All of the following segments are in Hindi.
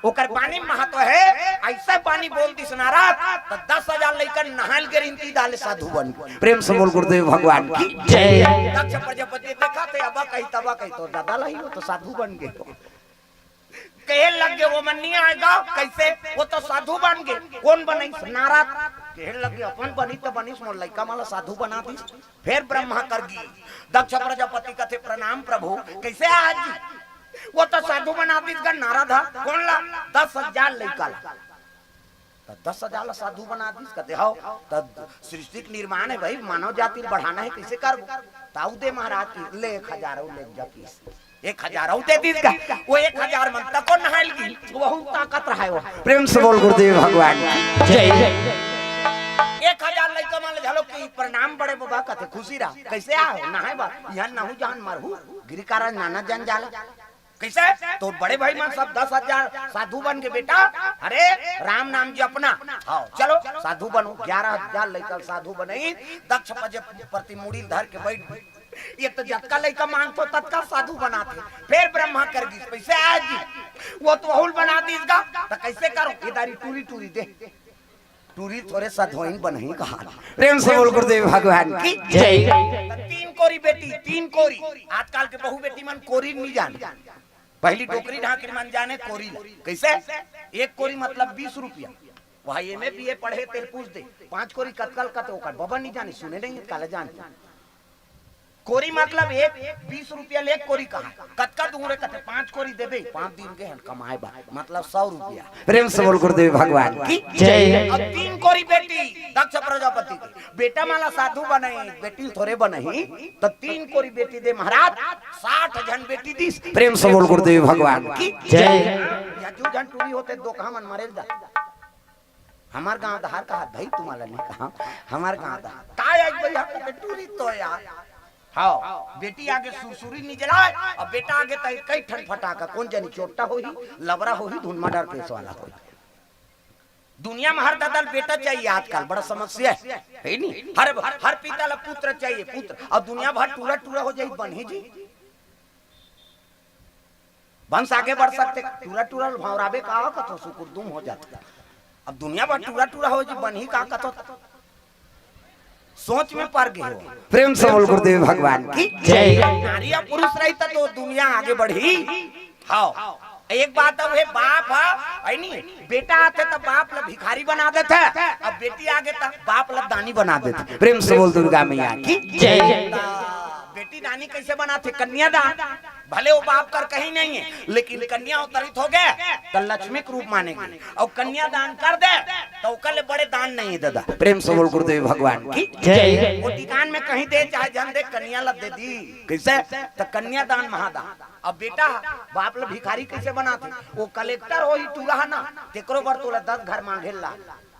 ओकर पानी महत्व है। ऐसा पानी बोल दी सुनारात तो 10,000 लेकर नहाल के रिंती डाले साधु बन। प्रेम से बोल गुरुदेव भगवान की जय। दक्ष प्रजापति देखा थे अब कहीं तबा कहीं तो दादा लाई हो तो साधु बन गए। कहे लग गए वो मन नहीं आएगा कैसे, वो तो साधु बन गए। कौन बने नारद, कहे लग गए अपन बनी तो बनी मोर लड़का माला साधु बना दी। फिर ब्रह्मा कर गी। दक्ष प्रजापति कहते प्रणाम प्रभु, कैसे आज वो तो साधु बना दी। नारद कौन ला 10,000 लड़का ला 10,000 साधु बना दी। कहते हो तब सृष्टि का निर्माण है भाई, मानव जाति बढ़ाना है, कैसे कर ताऊ दे महाराज की ले 1,000 ले जा 1,000 दे दी। वो 1,000 मन तक को नहाल की बहुत ताकत रहा है वो। प्रेम से बोल गुरुदेव भगवान जय। 1,000 लड़का मान झालो कि प्रणाम बड़े बाबा कहते खुशी रहा। कैसे आओ नहाए बा यहाँ नहु जान मरहू गिरिकारा नाना जान जाला कैसे। तो बड़े भाई मान सब 10,000 साधु बन के बेटा। अरे राम नाम जपना, हाँ चलो साधु बनो। 11,000 लड़का साधु बने। दक्ष प्रति मुड़ी धर के बैठ गई। ये तो जतका लड़का मांगतो तत्का साधु बनाते। फिर ब्रह्मा कर दी पैसे आज वो तो बहुल बना दी इसका तो कैसे करो। इधारी टूरी टूरी दे टूरी थोड़े साधुइन बनही कहा। प्रेम से बोल गुरुदेव भगवान की जय। 3 कोरी बेटी 3 कोरी। आजकल के बहु बेटी मन कोरी नहीं जान, पहली टोकरी ढाकरी मन जाने कोरी कैसे। 1 कोरी मतलब 20 रुपया। वही में भी ये पढ़े तेल पूछ दे 5 कोरी कतकल का तो बबन नहीं जाने सुने नहीं काला जान। कोरी मतलब 20 रुपया ले कोरी कहा। कतका दूर कहते 5 कोरी देबे 5 दिन के कमाए बा मतलब 100 रुपया। प्रेम से बोल गुरुदेव भगवान की जय। अब 3 कोरी बेटी दक्ष प्रजापति की बेटा माला साधु बने बेटी थोड़े बने तो 3 कोरी बेटी दे महाराज 60 जन बेटी दी। प्रेम से बोल गुरुदेव भगवान की जय। या जो जन टूरी होते दो कहा मन मरे जा। हमार गांव दहार कहा भाई तुम्हारा नहीं कहा हमार गांव दहार काय आज भाई हम टूरी तो यार। हाँ बेटी आगे सुरसुरी नहीं जलाए और बेटा आगे तय कई ठन फटाका कौन जानी चोटा हो ही लबरा हो ही धुनमा डर पेश वाला हो। दुनिया में हर ददल बेटा चाहिए आजकल बड़ा समस्या है नहीं। हर पिता ला पुत्र चाहिए पुत्र और दुनिया भर टूरा टूरा हो जाए बनी जी वंश आगे बढ़ सकते। टूरा टूरा भवराबे कहा कथो सुकुरदुम हो जाता। अब दुनिया भर टूरा टूरा हो जाए बनी कहा कथो सोच में पड़ गए हो। प्रेम से बोल गुरुदेव भगवान की जय। नारी या पुरुष रहता तो दुनिया आगे बढ़ी। हाँ एक बात अब है बाप है नहीं बेटा आते तब बाप ला भिखारी बना देते अब बेटी आगे तब बाप ला दानी बना देते। प्रेम से बोल दुर्गा मैया की जय। बेटी दानी कैसे बनाते कन्यादान। भले वो बाप कर कहीं नहीं है लेकिन कन्या अवतरित हो गए तो लक्ष्मी के रूप मानेगी और कन्यादान कर दे तो कल बड़े दान नहीं दादा। प्रेम से बोल गुरुदेव भगवान की जय। वो दुकान में कहीं दे चाहे जन दे कन्या ला दे दी कैसे तो कन्यादान महादान। अब बेटा बाप ला भिखारी कैसे बनाते। वो कलेक्टर हो ही टूरा ना तेकरो बर तोला 10 घर मांगे ला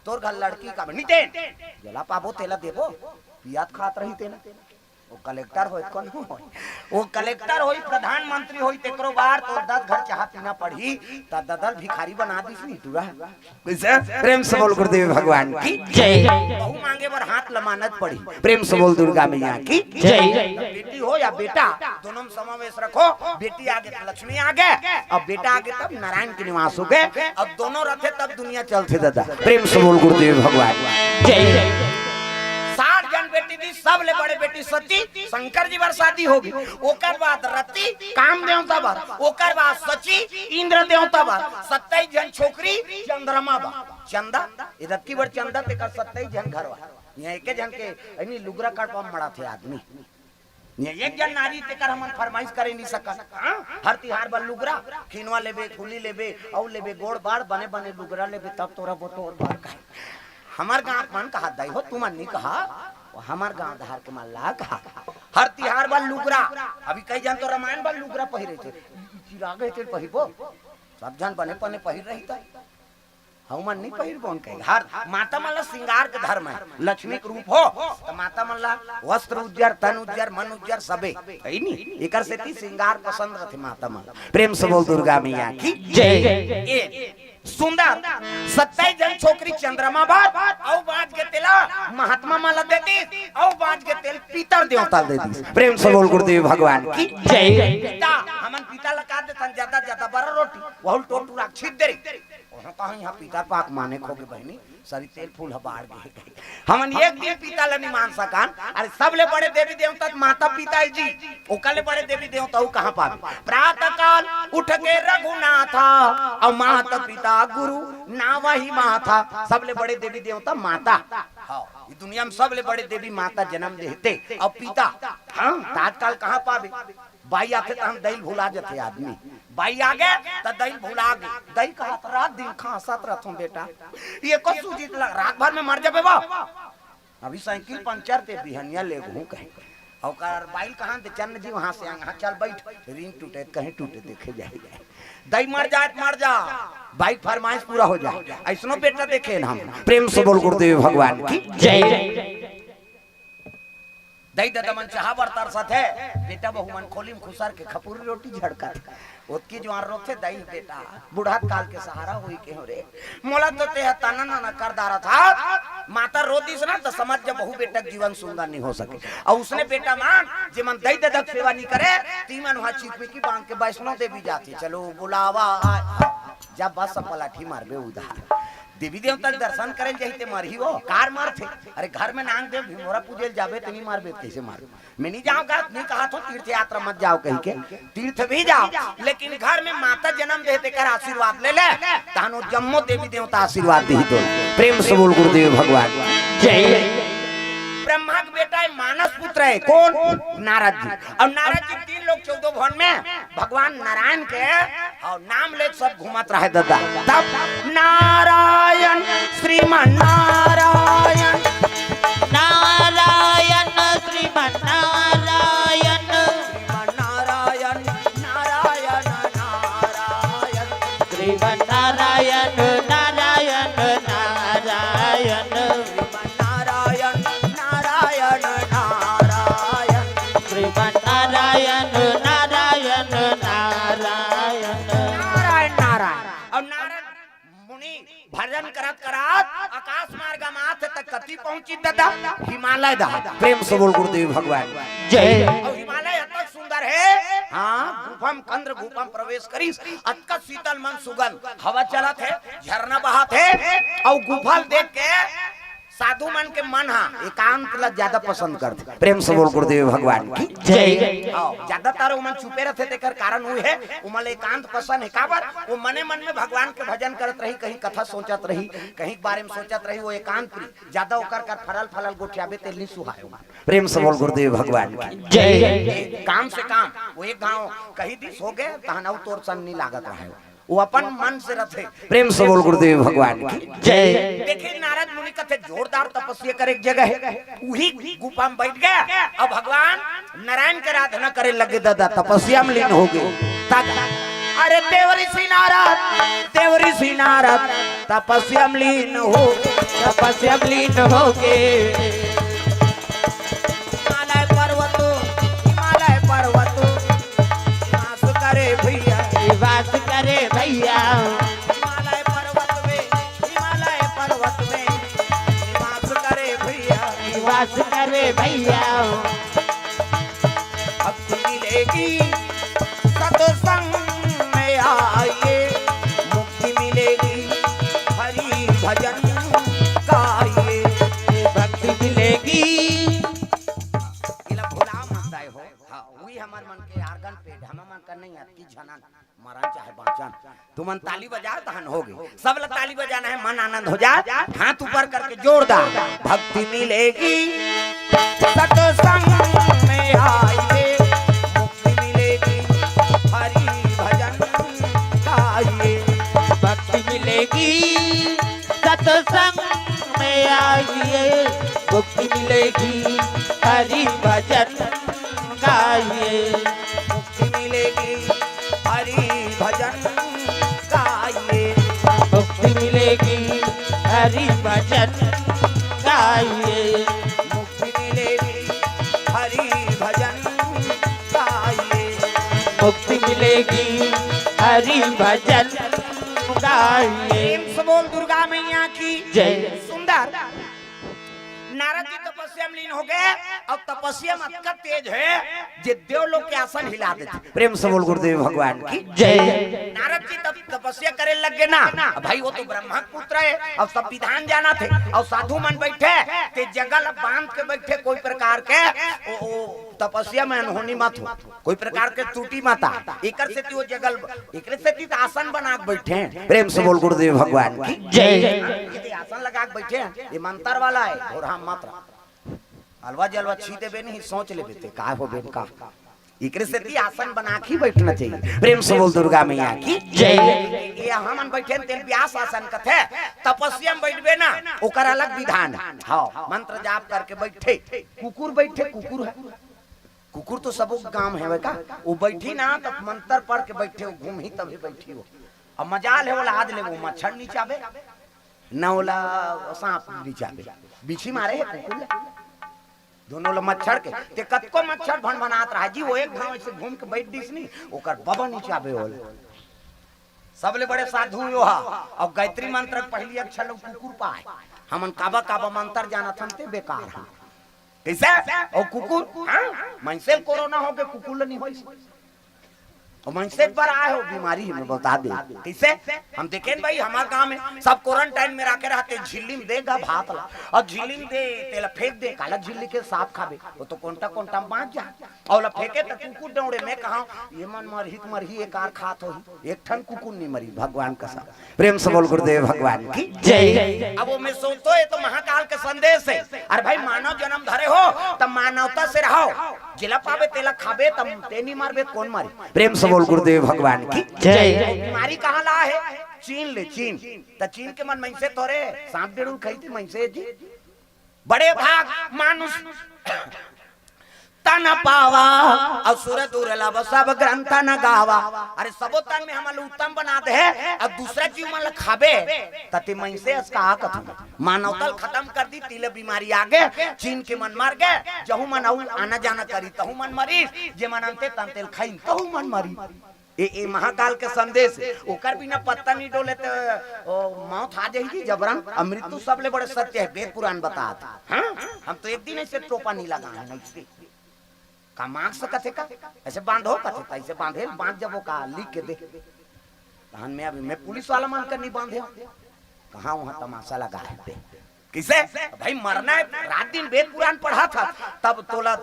तोर घर लड़की का नहीं दे जला पाबो तेला देबो पियात खात रही तेला। वो कलेक्टर हो कौन हो वो कलेक्टर हो प्रधानमंत्री हो तेकरो बार तो 10 घर चाह पीना पड़ी ता ददल भिखारी बना दी नहीं टूरा कैसे। प्रेम से बोल गुरुदेव भगवान की जय। बहु मांगे पर हाथ लमानत पड़ी। प्रेम से बोल दुर्गा मैया की जय। बेटी हो या बेटा दोनों में समावेश रखो। बेटी आगे तो लक्ष्मी आगे और बेटा आगे तब नारायण के निवास हो गए। अब दोनों रथे तब दुनिया चलते दादा। प्रेम से बोल गुरुदेव भगवान जय। 60 जन बेटी दी सब ले बड़े बेटी सती शंकर जी बार शादी होगी। ओकर बाद रति काम देवता बार ओकर बाद सची इंद्र देवता बार 27 जन छोकरी चंद्रमा बार चंदा रत्ती बार चंदा ते का 27 जन घर बा। यहाँ एक जन के इनी लुगरा काटवा मड़ा थे आदमी एक जन नारी ते कर हमन फरमाइश करे नहीं सका। हर तिहार बल लुगरा खिनवा लेबे फूली लेबे औ लेबे गोड़ बाड़ बने बने लुगरा लेबे तब तोरा बोतोर बार का हमार गांव मन कहा दाई हो तुम नहीं कहा हमार गांव धार के मल्ला कहा हर तिहार बल लुगरा। अभी कई जन तो रामायण बल लुगरा पहिरे थे चिरागे थे पहिरबो सब जन बने पने पहिर रही था हम मन नहीं पहिर बोन कहे। हर माता मल्ला श्रृंगार के धर्म है लक्ष्मी के रूप हो तो माता मल्ला वस्त्र उज्जर तन उज्जर मन उज्जर सबे है नी एकर से ती श्रृंगार पसंद रथे माता मल्ला। प्रेम से बोल दुर्गा मैया की जय। सुंदर 27 जन छोकरी चंद्रमा बात औ बाज के तेला महात्मा माला देती औ बाज के तेल पीतर देवता देती। प्रेम से बोल गुरुदेव भगवान की जय। पिता हमन पिता लगा देतन ज्यादा ज्यादा बड़ा रोटी बहुत टोटू राख छिद दे वहां कहां यहां पिता पाक माने खोगे बहनी सारी तेल फूल बाढ़ गए हमन एक दिन पिता ल नहीं मान सकान। अरे सबले बड़े देवी देवता माता पिता जी ओकले बड़े देवी देवता कहां पावे। प्रातः काल उठ के रघुनाथा और माता पिता गुरु ना वही माथा। सबले बड़े देवी देवता माता हाँ इस दुनिया में सबले बड़े देवी माता जन्म देते और पिता हाँ तात्काल कहां पावे। बाई आते तो हम दही भुला जाते आदमी बाई आ गए तो दही भुला गए दही कहा तो रात दिन खासत रहता हूँ बेटा ये को सूजी रात भर में मर जाबे बा अभी साइकिल पंचर ते बिहनिया ले घूं कहीं और बाइल कहां दे चन्न जी वहां से यहाँ चल बैठ रिंग टूटे कहीं टूटे देखे जाए दही मर जा बाइक फरमाइश पूरा हो जाए ऐसनो बेटा देखे हम। प्रेम से बोल गुरुदेव भगवान की जय। दही दादा मन चाहा बरतर साथे बेटा बहु मन खोली में खुसार के खपूरी रोटी झड़का ओतकी जवान रोथे दही बेटा बुढ़ा काल के सहारा हुई के हो रे मोला तो ते तना ना कर दारा था माता रोती से ना तो समझ जब बहु बेटा जीवन सुंदर नहीं हो सके और उसने बेटा मान जे मन दही दादा सेवा नहीं करे तीमन वहां चिपी की बांध के वैष्णो देवी जाती चलो बुलावा जब बस पलाठी मारबे उधार देवी देवता दर्शन करे जहिते मरही हो कार मार थे। अरे घर में नांग देव भीमोरा पूजे जाबे तो नहीं मारबे कैसे मारो मैं नहीं जाऊंगा नहीं कहा तो तीर्थ यात्रा मत जाओ कहीं के तीर्थ भी जाओ लेकिन घर में माता जन्म देते कर आशीर्वाद ले तानो जम्मो देवी देवता आशीर्वाद दी तो। प्रेम से बोल गुरुदेव भगवान जय। ब्रह्मा का बेटा है मानस पुत्र है कौन नारद जी और नारद जी 3 लोग 14 भवन में भगवान नारायण के और नाम ले सब घुमत रहे दादा तब नारायण श्रीमान नारायण नारायण श्रीमन नारायण नारायण नारायण नारायण श्रीमन नारायण नारायण नारायण श्रीमन नारायण नारायण नारायण नारायण नारायण और नारायण मुनि भजन करत करत आकाश मार्ग माथ तक कति पहुंची दादा हिमालय दा। प्रेम से बोल गुरुदेव भगवान जय। और हिमालय अत्यंत सुंदर है हाँ गुफम कंद्र गुफम प्रवेश करी अत्यंत शीतल मन सुगंध हवा चलत है झरना बहत है और गुफा देख के साधु मन के मन हा एकांत ला ज्यादा पसंद करते। प्रेम से बोल गुरुदेव भगवान की जय। ज्यादातर उमन छुपे रहते तेकर कारण हुई है उमल एकांत पसंद है काबर वो मने मन में भगवान के भजन करत रही कहीं कथा सोचत रही कहीं बारे में सोचत रही वो एकांत प्रिय ज्यादा ओकर कर फरल फलल गोठियाबे तेलनी सुहाए। प्रेम से बोल गुरुदेव भगवान की जय। काम से काम वो एक गांव कहीं दिस हो गए तहनाऊ तोर सन नहीं लागत रहे वो अपन मन से रथे। प्रेम से बोल गुरुदेव भगवान की जय। देखिए नारद मुनि कथे जोरदार तपस्या करे एक जगह है वही गुफा में बैठ गया अब भगवान नारायण के आराधना करे लगे दादा तपस्या में लीन हो गए। अरे देवऋषि नारद तपस्या में लीन हो तपस्या में लीन हो के हिमालय पर्वत वास करे भैया वास करे भैया हिमालय पर्वत में निवास करे भैया वास करे भैया भक्ति मिलेगी सत्संग में आइए मुक्ति मिलेगी हरि भजन गाइए भक्ति मिलेगी इला भुला मत हो हां वही हमार मन के आर्गन पे ढमा मन कर नहीं आती झनन मरण चाहे बाँचन तुमन ताली बजा तहन हो गई सब लोग ताली बजाना है मन आनंद हो जाए हाथ ऊपर करके जोरदार भक्ति मिलेगी सत्संग में आइए मुक्ति मिलेगी हरि भजन गाइए भक्ति मिलेगी सत्संग में आइए मुक्ति मिलेगी हरि भजन गाइए मुक्ति मिलेगी हरि भजन गाइए मुक्ति मिलेगी हरि भजन गाइए मुक्ति मिलेगी हरि भजन गाइए मुक्ति मिलेगी हरि भजन गाइए। प्रेम से बोल दुर्गा मैया की जय। सुंदर नारद जी तपस्या में लीन हो गए और तपस्या में इतना तेज है जे देवलोक के आसन हिला देते। प्रेम से बोल गुरुदेव भगवान की जय। नारद जी तब तपस्या करे लग गए ना। भाई वो तो ब्रह्मा के पुत्र है और सब विधान जाना थे और साधु मन बैठे ते जगल बांध के बैठे कोई प्रकार के ओ तपस्या में अनहोनी मत हो, कोई प्रकार के त्रुटि मत आ। एकर से वो जगल एकर से आसन बना के बैठे हैं। प्रेम से बोल गुरुदेव भगवान की जय। ये आसन लगा के बैठे हैं, ये मंत्र वाला है और हम मात्र हलवा जलवा छी देबे नहीं सोच लेबे ते का हो बेन का एकरे से ती आसन बना के बैठना चाहिए। प्रेम से बोल दुर्गा मैया की जय। ये हमन बैठे तेल व्यास आसन कथे तपस्या में बैठबे ना ओकर अलग विधान है। हां मंत्र जाप करके बैठे कुकुर बैठे कुकुर है कुकुर तो सब गांव है का वो बैठी ना तब मंत्र पढ़ के बैठे वो घूम ही तभी बैठी हो। अब मजाल है वाला आज ले वो मच्छर नीचे आवे ना वाला सांप नीचे आवे बिछी मारे है कुकुर दोनों लोग मच्छर के ते कतको मच्छर भन बनात रहा जी वो एक गांव से घूम के बैठ दिस नहीं ओकर बाबा नीचे आवे होल सबले बड़े साधु यो हा और गायत्री मंत्र पहली अक्षर लोग कुकुर पाए हमन काबा काबा मंत्र जानत हम ते बेकार है कैसे और कुकुर मनसे कोरोना हो के कुकुर नहीं होई और मनसे पर आए हो बीमारी हमें बता दे कैसे हम देखें भाई हमारे गांव में सब क्वारंटाइन में रखे रहते झिल्ली में देगा भात ला और झिल्ली में दे तेला फेंक दे काला झिल्ली के सांप खाबे वो तो कोंटा कोंटा बांध जा और ला फेंके तो कुकुर दौड़े मैं कहा ये मन मरही एक आर खात हो एक ठन कुकुर नहीं मरी भगवान का सा। प्रेम से बोल गुरुदेव भगवान की जय। अब वो मैं सोचतो ये तो महाकाल के संदेश है। अरे भाई मानव जन्म धरे हो तब मानवता से रहो जिला पावे तेला खाबे तब ते नहीं मारबे कौन मारी। प्रेम से बोल गुरुदेव भगवान की जय। बीमारी कहाँ ला है चीन ले चीन तो चीन के मन मनसे थोड़े सांप डेढ़ खाई थी मनसे जी बड़े भाग मानुष तन पावा असुर दुर्लभ सब ग्रंथ न गावा। अरे सबो तन में हमल उत्तम बना दे और दूसरा जीव मन खाबे तते मनसे इसका कथन मानवतल खत्म कर दी तिले बीमारी आगे चीन के मन मार गए जहू मन आना जाना करी तहू मन मरी जे मन अंते तंतेल खाई तहू मन मरी। ए महाकाल के संदेश ओकर बिना पत्ता नहीं डोले तो मौत आ जाएगी जबरन मृत्यु सबले बड़े सत्य है वेद पुराण बताता। हां हम तो एक दिन ऐसे टोपा नहीं लगा है नहीं का मांग सकते का ऐसे बांधो कथे ऐसे बांधे बांध जब वो का लिख के दे तहन में अभी मैं पुलिस वाला मान कर नहीं बांधे कहां वहां तमाशा लगा है किसे भाई मरना है रात दिन वेद पुराण पढ़ा था तब तोला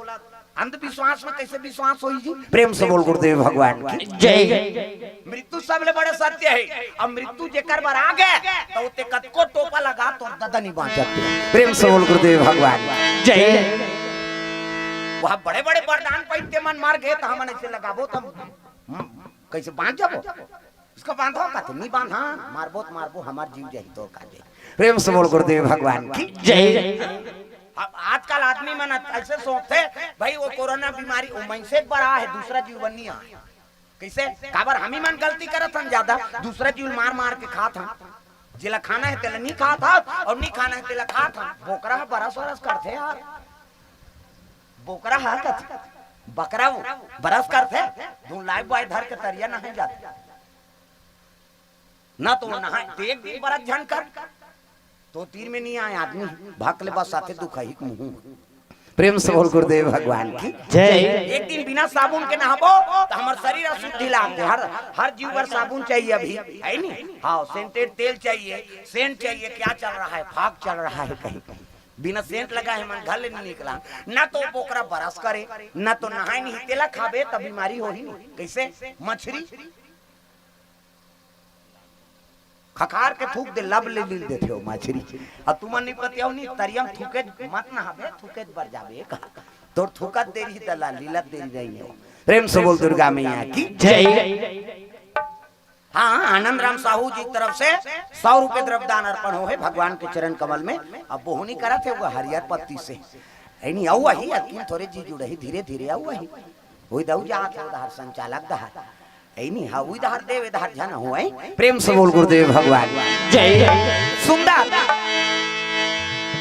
अंधविश्वास में कैसे विश्वास होई जी। प्रेम से बोल गुरुदेव भगवान की जय। मृत्यु सबले बड़े सत्य है अब मृत्यु जेकर बार आ गए तो उते कतको टोपा लगा तो दादा नहीं बांध सकते। प्रेम से बोल गुरुदेव भगवान जय। वहां बड़े बड़े वरदान पैद के मन मार गए तो हम ऐसे लगाबो तुम कैसे बांध जाबो इसको बांधो का नहीं बांधा मारबो तो मारबो हमार जीव जाई तो का जाई। प्रेम से बोल गुरुदेव भगवान की जय। अब आजकल आदमी मन ऐसे सोचते भाई वो कोरोना बीमारी वो मनसे बड़ा है दूसरा जीव बनी है कैसे काबर हम ही मन गलती करत हन ज्यादा दूसरा जीव मार मार के खात हन जिला खाना है तेला नहीं खात हन और नहीं खाना है तेला खात हन बोकरा बरस बरस करते यार बोकरा है कथ बकरा बरस करते दो लाइव बॉय धर के तरिया नहीं जाते ना तो नहा एक दिन बरस झन कर तो तीर में नहीं आए आदमी भाग ले बस साथे दुख ही मुंह। प्रेम से बोल गुरुदेव भगवान की जय। एक दिन बिना साबुन के नहाबो तो हमार शरीर अशुद्धि लागते हर जीव पर साबुन चाहिए अभी है नहीं। हाँ सेंटेड तेल चाहिए सेंट चाहिए क्या चल रहा है फाग चल रहा है कहीं बिना सेंट लगाए मन घर ले नहीं निकला ना तो बोकरा बरस करे ना तो नहाए नहीं तेला खाबे तब बीमारी हो ही नहीं कैसे मछली खखार के थूक दे लब ले लील देते हो मछली अब तुम नहीं पतियाओ नहीं तरियम थूके मत नहाबे थूके बर जाबे का तो थूका देरी दला लीला देरी नहीं हो। प्रेम से बोल दुर्गा मैया की जय। हाँ आनंद राम साहू जी की तरफ से 100 रुपए द्रव्यदान अर्पण हो है भगवान के चरण कमल में। अब बोहनी करा थे वो हरियर पत्ती से है नहीं आऊ वही अकीम थोड़े जी जुड़े ही धीरे धीरे आऊ वही वही दऊ जा उधर संचालक दहर है नहीं हाँ वही दहर देव इधर जन हो है। प्रेम से बोल गुरुदेव भगवान जय। सुंदर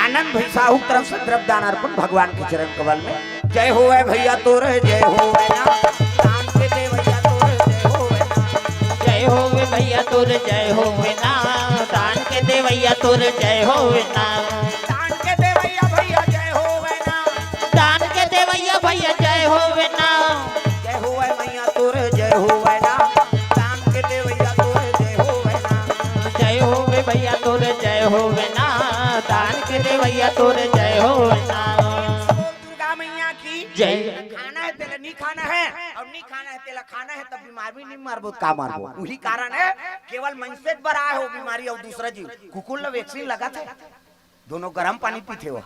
आनंद भाई साहू तरफ से द्रव्यदान अर्पण भगवान के चरण कमल में। जय हो भैया तोर जय हो दान के दे भैया तोर जय हो जय हो भैया तो तोर जय होवे ना दान के देवैया तोर जय होवे ना दान के देवैया भैया जय होवे ना दान के देवैया भैया जय होवे ना जय होवे मैया तोर जय होवे ना दान के देवैया तोर जय होवे ना जय होवे भैया तोर जय होवे ना दान के देवैया तोर जय होवे ना दुर्गा मैया की जय। खाना है तेला नहीं खाना है और नहीं खाना है तेला खाना है तब बीमार भी नहीं मारबो का मारबो वही कारण है केवल मनसे बड़ा हो बीमारी और दूसरा जीव कुकुर ला वैक्सीन लगा था दोनों गर्म पानी पीते हो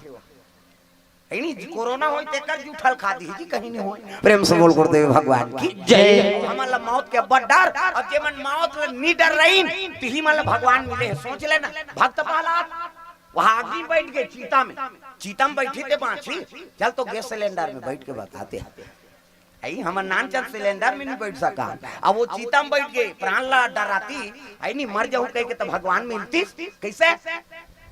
है नहीं कोरोना होई तेकर जूठल खा दी जी कहीं नहीं होई प्रेम से बोल गुरुदेव भगवान की जय। हमला मौत के बड़ डर और जे मन मौत नहीं डर रही तिही मन भगवान मिले सोच लेना भक्त प्रहलाद वहां आगे बैठ गए चीता में बैठी थे बांची चल तो गैस सिलेंडर में बैठ के बताते आई हमर नान चल सिलेंडर में नहीं बैठ सका अब वो चीता में बैठ गए प्राण ला डराती आई नहीं मर जाऊं कह के तो भगवान मिलती कैसे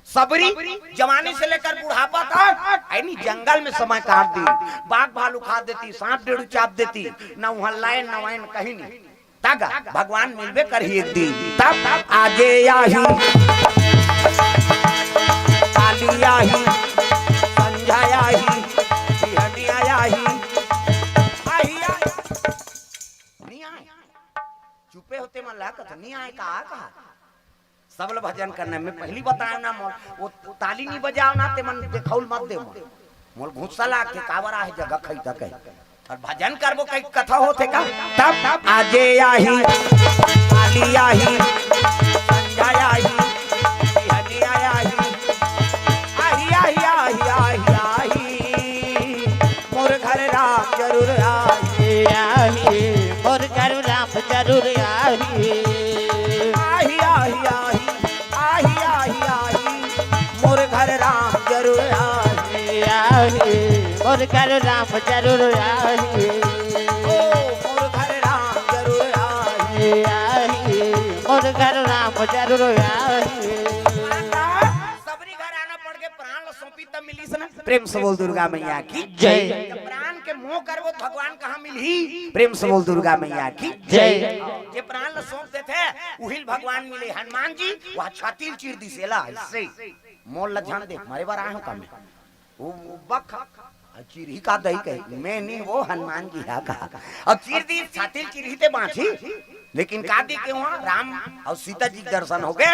सबरी जवानी से लेकर बुढ़ापा तक आई नहीं जंगल में समय काट दी बाघ भालू खा देती सांप डेढ़ू चाप देती ना वहां लाइन न वाइन कहीं नहीं तागा भगवान मिलबे कर ही एक दिन तब आगे आही कालिया ही संझाया ही बिहनिया ही आई नहीं आए चुपे होते मन लागत नहीं आए कहा सब लोग भजन करने में पहली बताया ना वो ताली नहीं बजाओ ना ते मन देखौल मत दे मोल घुस्सा ला के कावरा है जगह खई तक और भजन करबो कई कथा होते का तब आजे आही कालिया ही संझाया ही बिहनिया ही मोर घर राम जरूर आही मोर घर राम जरूर आही मोर घर राम जरूर आही मोर घर राम जरूर आही मोर घर राम जरूर आही मोर घर राम जरूर आही सबरी घर आना पड़ के प्राण सौंपी तब मिली से ना प्रेम से बोल दुर्गा मैया की जय। जब प्राण के मोह करबो भगवान कहाँ मिली प्रेम से बोल दुर्गा मैया की जय। ये प्राण ल सौंप देते उहिल भगवान मिले हनुमान जी वह छाती चीर दी सेला इससे मोल ल ध्यान दे हमारे बार आए हो काम वो बक चिरही का दही कही मैं नहीं वो हनुमान जी हा कहा अब चीर दी छाती चिरही ते बांची लेकिन का दी के वहां राम और सीता जी के दर्शन हो गए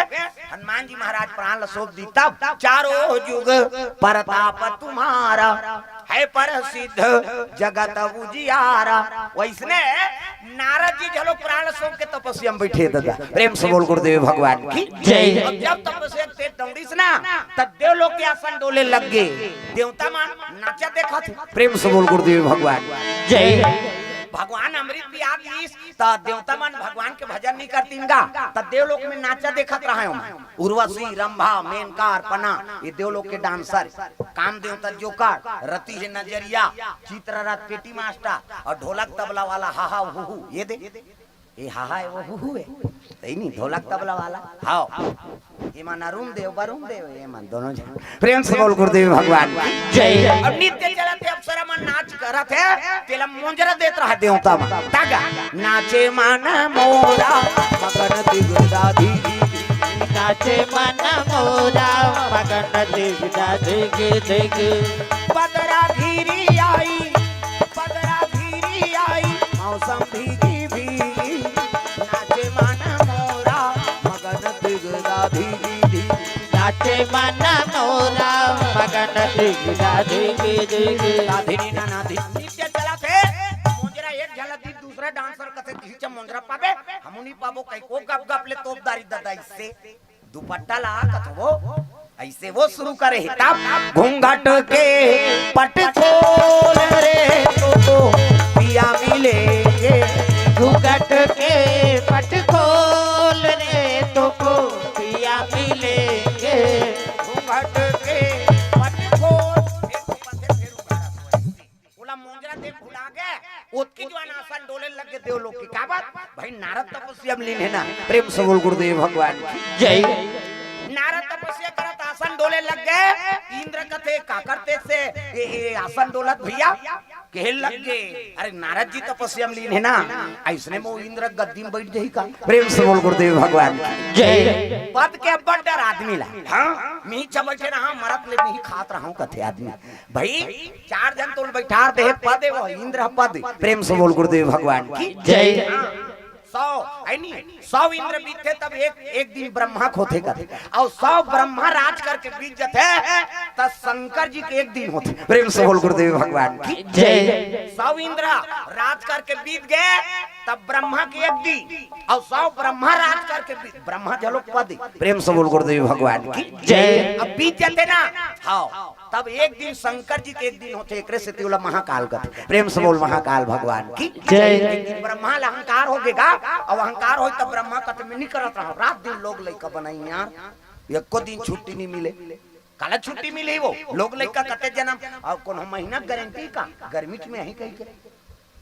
हनुमान जी महाराज प्राण ल सौंप दी तब चारों युग प्रताप तुम्हारा है प्रसिद्ध जगत उजियारा वैसने नारद जी झलो प्राण सौंप के तपस्या में बैठे दादा प्रेम से बोल गुरुदेव भगवान की जय। अब जब तपस्या से दौड़ी से ना तब देव लोग के आसन डोले लग गए देवता मान नाचा देखा थे प्रेम से बोल गुरुदेव भगवान जय। भगवान अमृत पिया दीस त देवता मन भगवान के भजन नहीं करतीनगा त देवलोक में नाचा देखत रहा हूं उर्वशी रंभा मेनकार पना ये देवलोक के डांसर काम देवता जोकर रति है नजरिया चित्ररथ पेटी मास्टर और ढोलक तबला वाला हा हा हु हु ये दे ये हा हा वो हु हु है सही नहीं ढोलक तबला वाला हाओ ये मन अरुण देव वरुण देव ये मन दोनों जन प्रेम से बोल गुरुदेव भगवान की जय। और नित्य चलते अप्सरा मन नाच करत है तेला मोंजरा देत रहा देवता मन तागा नाचे माना मोरा मगन दिगदाधी नाचे मन मोरा मगन दिगदा दिग दिग बदरा घिरी आई मौसम भीगी भीगी नाचे माना मोरा मगन दिगदाधी नाचे मन मोरा मगन दिगदा दिग दिग दाधिनी ना नाधी नित्य चला थे मोंजरा एक झलक दी दूसरा डांसर कथे खींचा मोंजरा पाबे हमनी पाबो कई को गप गप ले तोपदारी दादा इससे दुपट्टा ला कथवो ऐसे वो शुरू करे तब घूंघट के पट खोल रे तो पिया मिलेंगे घूंघट के पट खोल रे तो पिया मिलेंगे घूंघट के पट खोल देखो पथे फेर उगारा बोला मोंजरा देख भुला गए ओतकी जवान आसन डोले लग गए देव लोग की का बात भाई नारद तपस्या में लीन है ना प्रेम से बोल गुरुदेव भगवान की जय। नारद तपस्या करत आसन डोले लग गए इंद्र कथे का करते से ये आसन डोलत भैया कहे लग गए अरे नारद जी तपस्या में लीन है ना, ऐसने में इंद्र गद्दी में बैठ जाही का। प्रेम से बोल गुरुदेव भगवान की जय। पद के बड़ डर आदमी ला। हाँ मी चबैठे रहा मरत ले मी खात रहा कथे आदमी भाई 4 जन तो बैठा दे पद है वो इंद्र पद। प्रेम से बोल गुरुदेव भगवान की जय। 100 इंद्र बीते तब एक दिन ब्रह्मा खोते का और 100 ब्रह्मा राज करके बीत जाते तब शंकर जी के एक दिन होते। प्रेम से बोल गुरुदेव भगवान की जय। 100 इंद्र राज करके बीत गए तब ब्रह्मा के एक दिन और 100 ब्रह्मा राज करके ब्रह्मा जलोक पद। प्रेम से बोल गुरुदेव भगवान की जय। अब बीत जाते ना हाँ तब एक दिन शंकर जी के एक दिन होते एक से तिवला महाकाल का। प्रेम से बोल महाकाल भगवान की जय। एक दिन ब्रह्मा अहंकार हो गएगा और अहंकार हो तब ब्रह्मा कत में नहीं करत रहा रात दिन लोग लइका बनाई यार एको दिन छुट्टी नहीं मिले काला छुट्टी मिली वो लोग लइका कते जन्म और कोनो महीना गारंटी का गर्मी में यही कही के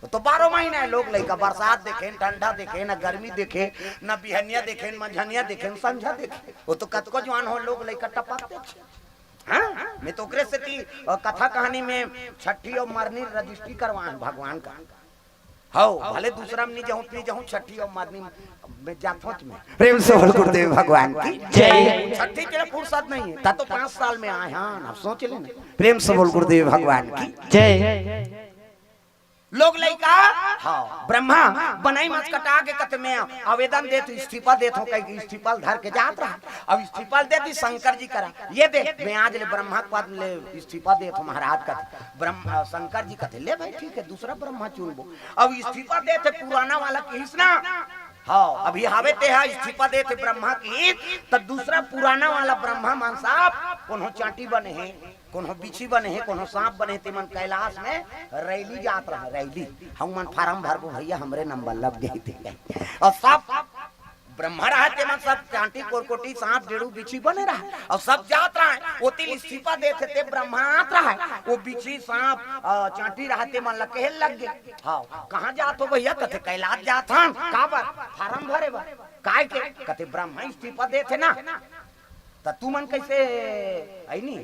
तो 12 महीना है लोग लइका बरसात देखे ठंडा देखे ना गर्मी देखे ना बिहनिया देखे ना मंझनिया देखे ना संझा देखे वो तो कतको जवान हो लोग लइका टपक देखे। हाँ मैं तो ओकरे से कथा कहानी में छठी और मरनी रजिस्ट्री करवान भगवान का हाउ भले दूसरा में नहीं जाऊं छठी और मरनी में जाथोच में। प्रेम से बोल गुरुदेव भगवान की जय। छठी के लिए फुर्सत नहीं है तो 5 साल में आए हाँ आप सोच लेना। प्रेम से बोल गुरुदेव भगवान की जय। लोग लइका हाँ ब्रह्मा बनाई मत कटा के कत में आवेदन दे तो इस्तीफा देत हो कहीं इस्तीफा धर के जात रहा अब इस्तीफा दे दी शंकर जी करा ये दे मैं आज ले ब्रह्मा के पद ले इस्तीफा दे तो महाराज का ब्रह्मा शंकर जी कहते ले भाई ठीक है दूसरा ब्रह्मा चुनबो अब इस्तीफा दे थे पुराना वाला किस ना हाँ अभी हावे ते है इस्तीफा दे थे ब्रह्मा की तब दूसरा पुराना वाला ब्रह्मा मान साहब कोनो चाटी बने हैं कोनो बिछी बने हैं कोनो सांप बने ते मन कैलाश में रैली जात रहा रैली हम मन फार्म भरबो भैया हमरे नंबर लग गई थे और सब ब्रह्मा रहा ते मन सब चांटी कोरकोटी सांप डेड़ू बिछी बने रहा और सब जात रहा है वो तिल इस्तीफा देते थे ब्रह्मा आत रहा है वो बिछी सांप चांटी रहते मन लगे लग गए। हाँ कहाँ जात हो भैया कथे कैलाश जात हन का बात फार्म भरे बा काय के कथे ब्रह्मा इस्तीफा देते ना त तू मन कैसे आईनी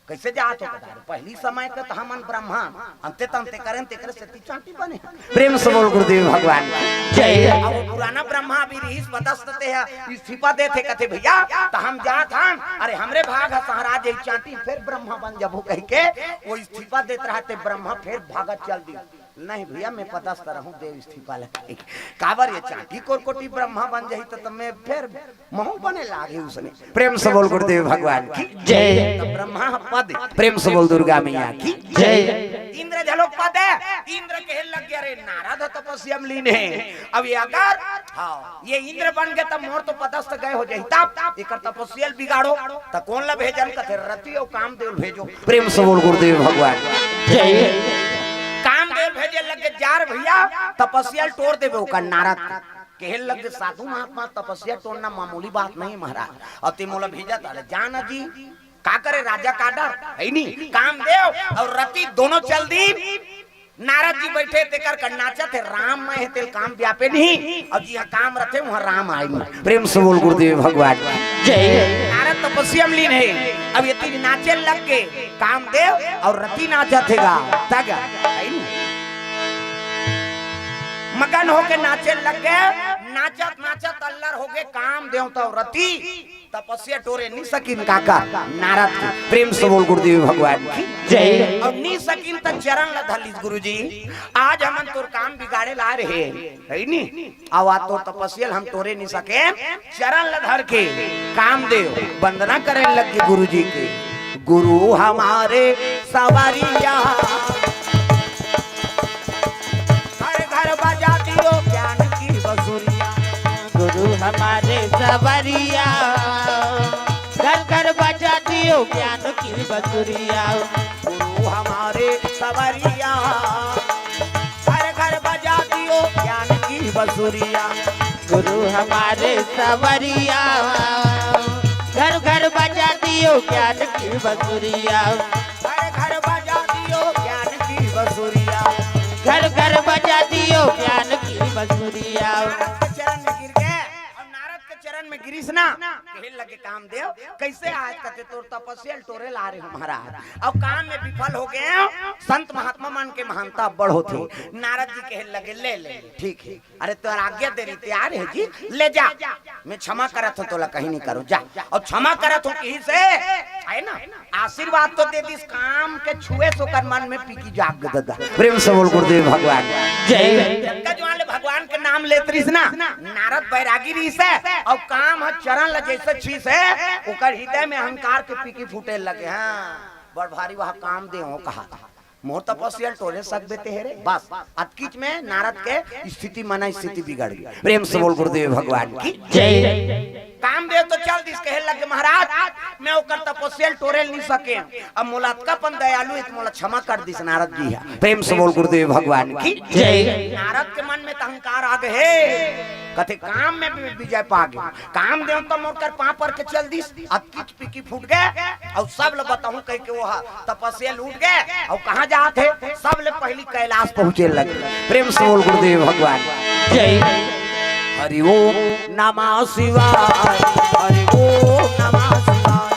कैसे जात हो बता पहली समय के तो हमन ब्रह्मा अंते तंते करें तेकरे से चांटी बने। प्रेम से बोल गुरुदेव भगवान जय। अब पुराना ब्रह्मा भी रहीस बदस्तते है इस्तीफा देते कहते भैया तो हम जात हन अरे हमरे भाग है महाराज यही चांटी फिर ब्रह्मा बन जबो कह के वो इस्तीफा देते रहते ब्रह्मा फिर भागत चल दी नहीं भैया मैं पदस्थ रहूं देव इस्तीफा लगे काबर ये चांटी कोरकोटी ब्रह्मा बन जाही तो मैं फिर महू बने लागे उसने। प्रेम से बोल गुरुदेव भगवान की जय। तो ब्रह्मा पद प्रेम से बोल दुर्गा मैया की जय। इंद्र झलोक पद है इंद्र के लग गया रे नारद तपस्या में लीन है अब ये अगर हाँ ये इंद्र बन गए तब मोर तो पदस्थ गए हो जाही तब एक तपस्या बिगाड़ो तो कौन ला भेजन कथे रति और कामदेव भेजो। प्रेम से बोल गुरुदेव भगवान जय। कामदेव भेजे लगे जार भैया तपस्या तोड़ देवे ओकर नारद कहे लगे साधु महात्मा तपस्या तोड़ना मामूली बात नहीं महाराज और तिमोला भेजा ताले जान जी का करे राजा का डर है नहीं कामदेव और रति दोनों चल दी नारद जी बैठे ते कर नाचा थे राम में तेल काम व्यापे नहीं और जी काम रखे वहाँ राम आएंगे। प्रेम से बोल गुरुदेव भगवान जय। नारद तपस्या में लीन है अब ये तीन नाचे लग गए कामदेव और रति नाचा थेगा तगा मगन होके नाचे लग गए नाचत नाचत अल्लर हो गए कामदेव तो रति तपस्या टोरे नहीं सकिन काका नारद की। प्रेम से बोल गुरुदेव भगवान की जय। और नहीं सकिन तक चरण लधलिस गुरुजी आज हमन तोर काम बिगाड़े ला रहे है नी आवा तो तपस्या हम तोरे नहीं सके चरण लधर के कामदेव वंदना करे लग गए गुरुजी के गुरु हमारे सवारिया हर घर बजा दियो ज्ञान की बसुरिया गुरु हमारे सवरिया घर घर बजा दियो ज्ञान की बसुरिया गुरु हमारे सवरिया हर घर बजा दियो ज्ञान की बसुरिया गुरु हमारे सवरिया घर घर बजा दियो ज्ञान की बसुरिया हर घर बजा दियो ज्ञान की बसुरिया घर घर बजा दियो ज्ञान की बसुरिया। नारद के चरण में गिर गए और नारद के चरण चरण में गिरीश ना कहे लगे काम देव कैसे आज कहते तोर तपस्या टोरे ला रहे हो महाराज अब काम में विफल हो गए संत महात्मा मन के महानता बड़ होते नारद जी कहे लगे ले ले ठीक है अरे तो आज्ञा दे रही तैयार है जी ले जा मैं क्षमा करत हो तोला कहीं नहीं करो जा और क्षमा करत हो कहीं से है ना आशीर्वाद तो दे दिस काम के छुए सो कर मन में पीकी जाग दादा प्रेम से बोल गुरुदेव भगवान जय जगत जो वाले भगवान के नाम लेत रहीस ना नारद बैरागी रहीस है और काम है चरण ल जैसे चीज है ओकर हृदय में अहंकार के पीकी फूटे लगे हां बड़ भारी वह काम दे हो कहा मोर तपस्या टोले सकबे तेरे बस अतकीच में नारद के स्थिति मना स्थिति बिगड़ गई प्रेम से बोल गुरुदेव भगवान की जय काम दे तो चल दिस कहे लगे महाराज मैं ओकर तपस्या टोरे नहीं सके अब मुलातकापन दयालु इत मोला क्षमा कर दिस नारद जी है प्रेम से बोल गुरुदेव भगवान की जय नारद के मन में तो अहंकार आ गए कथे काम में भी विजय पा गए काम दे तो मोर कर पां पर के चल दिस अतकीच पीकी फूट गए और सब ल बताऊं कह के वो तपस्या लूट गए और कहां जाते सब ले पहली कैलाश पहुंचे लगे प्रेम से बोल गुरुदेव भगवान जय हरि ओम नमः शिवाय हरि ओम नमः शिवाय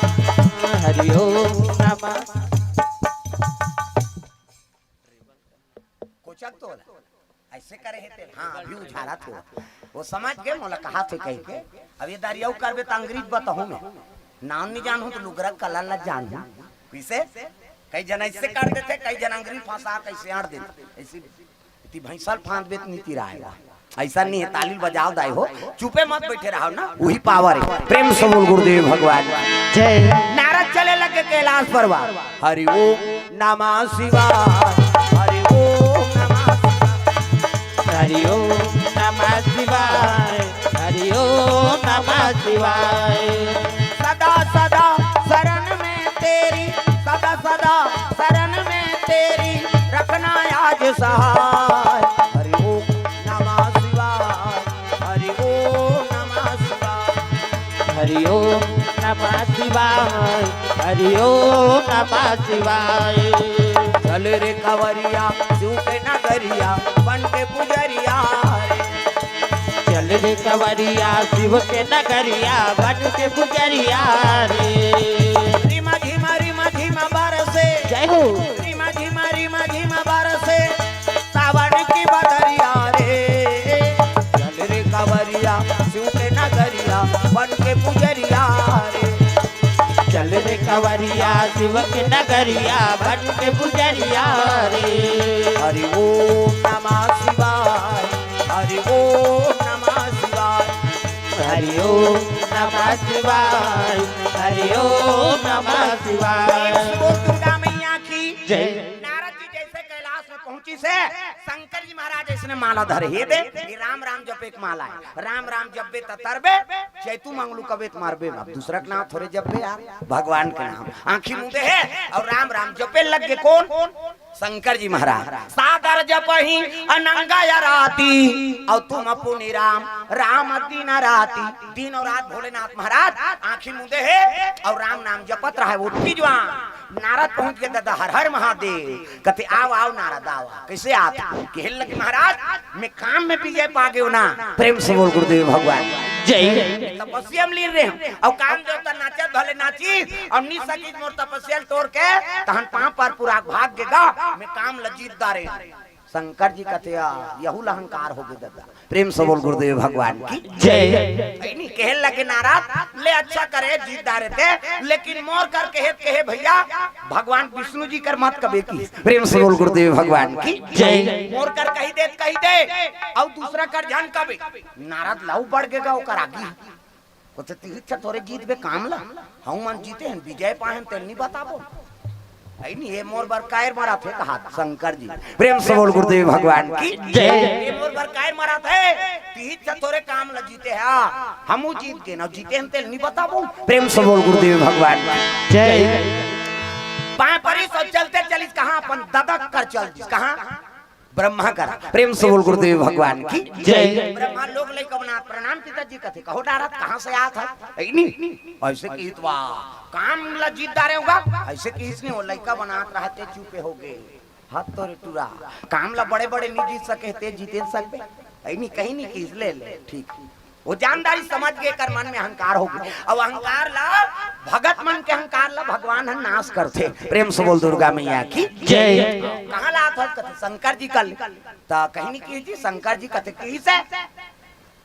हरि ओम नमः कोचक तो ऐसे करे हेते हां अभी उछाला थे वो समझ गए मोला कहा थे कह के अब ये दारियाऊ करबे त अंग्रेज बताहूं मैं नाम नहीं जानूं तो लुगरा कला न जानूं कैसे कई जन ऐसे कर देते कई जन अंग्रेज फंसा कैसे आड़ देते ऐसी इतनी भैंसल फांद बेत नीति रहेगा ऐसा नहीं है ताली बजाओ दाई हो चुपे मत बैठे रहो ना वही पावर है प्रेम से बोल गुरुदेव भगवान जय नारद चले लगे कैलाश पर्वत हरि ओम नमः शिवाय हरि ओम नमः हरि ओम नमः शिवाय हरि ओम नमः शिवाय सदा सदा शरण में तेरी सदा सदा शरण में तेरी रखना आज सहाय हरि ओम नमः शिवाय हरि ओम नमः शिवाय हरि ओम नमः शिवाय हरि ओम नमः शिवाय चल रे कवरिया शिव के नगरिया बन के पुजरिया रे चल रे कवरिया शिव के नगरिया बन के पुजरिया रे रिमा झिमा बरसे जय हो रिमा झिमा बरसे सावन की बदरिया रे चल रे कवरिया शिव के नगरिया बन के पुजरिया रे चल रे कवरिया शिव के नगरिया बन के पुजरिया रे हरि ओम नमः शिवाय हरि ओम नमः शिवाय हरि ओम नमः शिवाय हरि ओम नमः शिवाय बोल दुर्गा मैया की जय नारद जी जैसे कैलाश में पहुंची से शंकर जी महाराज इसने माला धरे हे दे ये राम राम जप एक माला है राम राम जपबे तरबे चैतू मंगलू कबेत मारबे अब दूसरा के नाम थोड़े जपबे यार भगवान के नाम आंखी मुंदे है और राम राम जपे लग गए कौन शंकर जी महाराज सादर जपही अनंगा या राती और तुम पुनि राम राम दिन राती दिन और रात भोलेनाथ महाराज आंखी मुंदे है और राम नाम जपत रहा वो जवान नारद पहुंच गए दादा हर हर महादेव कहते आओ आओ नारद आओ कैसे आता कहने लगे महाराज मैं काम में विजय पा गए ना प्रेम से बोल गुरुदेव भगवान जय तपस्या में लीन रहे और काम देवता नाचत भले नाची और नी सकी मोर तपस्या तोड़ के तहन पांव पर पूरा भाग गेगा मैं काम लजीत दारे शंकर जी कहते यहू अहंकार हो गए दादा प्रेम से बोल गुरुदेव भगवान की जय नहीं कहे लगे नाराज ले अच्छा करे जीत दारे थे लेकिन मोर कर कहे भैया भगवान विष्णु जी कर मत कबे की प्रेम से बोल गुरुदेव भगवान की जय मोर कर कही दे और दूसरा कर जान कबे नाराज लाऊ बढ़ गेगा ओकर आगी कोते तीर्थ थोड़े जीत बे काम ला हम मन जीते हैं विजय पाए हम तेल नहीं बताबो नहीं ये मोर बर कायर मरा थे कहा शंकर जी प्रेम से बोल गुरुदेव भगवान की जय ये मोर बर कायर मरा थे तीर्थ थोड़े काम ला जीते हैं हमू जीत के ना जीते हम तेल नहीं बताबो प्रेम से बोल गुरुदेव भगवान जय पाए परी सो चलते चलिस कहां अपन ददक कर चल कहां ब्रह्मा कर प्रेम से बोल गुरुदेव भगवान की जय ब्रह्मा लोग ले कबना प्रणाम पिताजी कहते कहो डारत कहां से आत है नहीं ऐसे की इतवा काम ला जीत दारे होगा ऐसे की इसने वो लड़का बनात रहते चुपे हो गए हाथ तोरे टूरा काम ला बड़े बड़े नहीं जीत सके ते जीते सकते नहीं कहीं नहीं किस ले ले ठीक वो जानदारी समझ के कर मन में अहंकार हो गया। अब अहंकार ला भगत मन के अहंकार ला भगवान हम नाश करते। प्रेम से बोल दुर्गा मैया की जय। कहाँ लात है कथे शंकर जी कल ता कहीं नहीं की जी शंकर जी कथे की से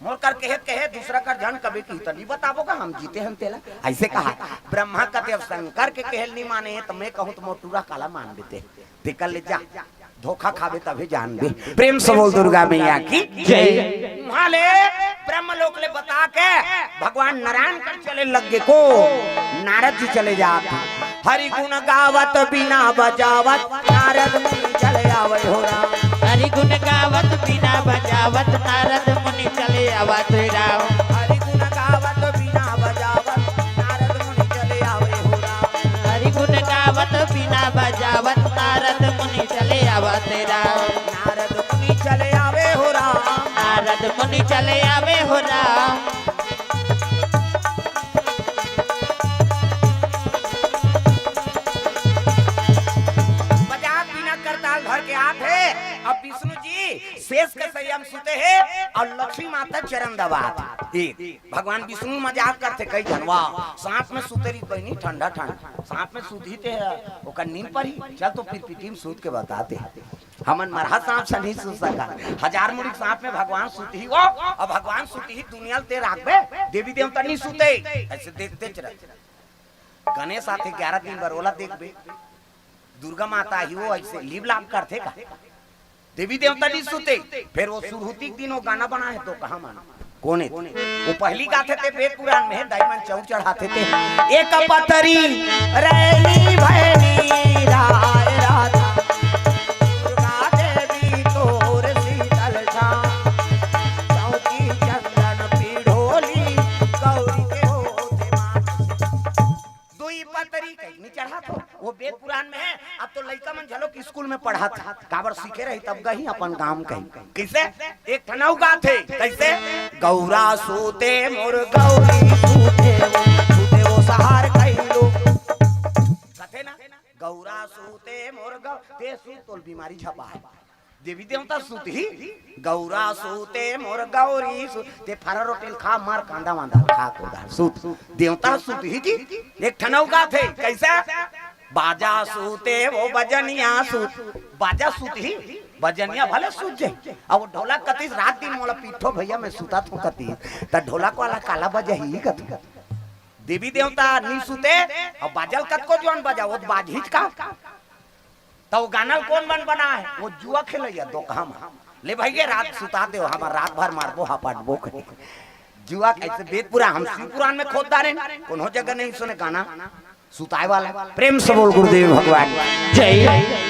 मोर कर कहे दूसरा कर जन कभी की तो नहीं बताबोगा हम जीते हम तेला ऐसे कहा। ब्रह्मा कथे अब शंकर के कहल नहीं माने तो मैं कहूँ तो मोटूरा काला मान देते निकल ले जा धोखा खावे तभी जान दे। प्रेम से बोल दुर्गा मैया की जय। वहां ले ब्रह्म लोक ले बता के भगवान नारायण कर चले लगे को नारद जी चले जाते। हरि गुण गावत बिना बजावत नारद मुनि चले आवे हो राम। हरि गुण गावत बिना बजावत नारद मुनि चले आवत राम। हरि गुण गावत बिना बजावत नारद मुनि चले आवे हो राम। हरि गुण गावत बिना बजावत नारद मुनि चले आवत राम। नारद मुनि चले आवे हो राम। नारद मुनि चले आवे हो राम। मजाक बिना करताल धर के आते। अब विष्णु जी शेष के संयम सुते हैं और लक्ष्मी माता चरण दबात। एक भगवान विष्णु मजाक करते कई जनवा सांप में सुते रही बहनी ठंडा ठंडा सांप में सूत ही थे ओकर नींद पर ही चल तो फिर पिटी में सूत के बताते हमन मरहा सांप से नहीं सूत सका। हजार मुड़ी सांप में भगवान सूत ही वो और भगवान सूत ही दुनिया ते राखबे देवी देवता नहीं सूते ऐसे देखते चल। गणेश आते 11 दिन बरोला देखबे दुर्गा माता ही वो ऐसे लीव लाभ करते का देवी देवता नहीं सुते। फिर वो सुरहुती दिन वो गाना बना है तो कहाँ माना कोने वो पहली गाते थे वेद पुराण में दाईमन चौक चढ़ाते थे। एक पतरी रैली भैनी राय राधा दुर्गा देवी तोर शीतल छां चौकी चंदन पीढ़ोली गौरी के होते मान। दुई पतरी कहीं नहीं चढ़ा तो वो वेद पुराण में है। अब तो लड़का मन झलो कि स्कूल में पढ़ा था काबर सीखे रही तब गही अपन काम कही कैसे एक ठनऊ गाथे कैसे गौरा सूते मोर गौरी सूते वो सहार कहिलो कथे ना गौरा सूते मोर ते सूत तोल बीमारी छपा है देवी देवता सूत ही गौरा सूते मोर गौरी ते फरा रोटेल खा मार कांदा वांदा खा कोदा सूत देवता सूत ही जी। एक ठनऊ गाथे कैसे बाजा सूते वो बजनिया सूत बाजा सूत ही बजनिया भले सूत जाए अब ढोलक कतीस रात दिन मोला पीठो भैया मैं सूता थू कतीस त ढोलक वाला काला बजा ही कती देवी देवता नहीं सूते और बाजल कत को जोन बजा वो बाजीज का तो गानल कौन बन बना है वो जुआ खेलैया दो हम ले भैया रात सुता दे हम रात भर मारबो हापाटबो करे जुआ कैसे वेद पुराण हम शिव पुराण में खोद डाले कोनो जगह नहीं सुने गाना सुताए वाला। प्रेम से बोल गुरुदेव भगवान जय।